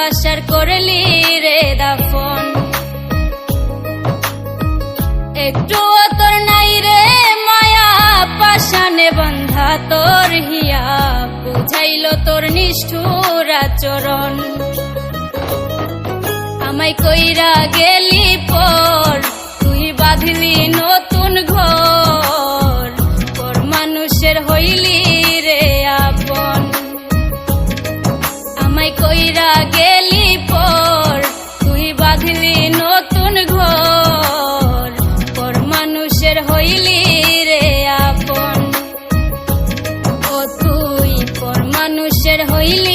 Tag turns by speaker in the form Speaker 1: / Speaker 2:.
Speaker 1: ভালোবাসার করলি রে দাফন। একটুও তোর নাই রে মায়া, পাশানে বন্ধা তোর হিয়া, বুঝাইল তোর নিষ্ঠুর আচরণ। আমায় কইরা গেলি পর, তুই বাঁধলি নতুন ঘর, পর মানুষের হইলি রে আপন। আমায় কইরা গেলি পর, তুই বাঁধলি নতুন ঘর, পর মানুষের হইলি রে আপন। ও তুই পর মানুষের হইলি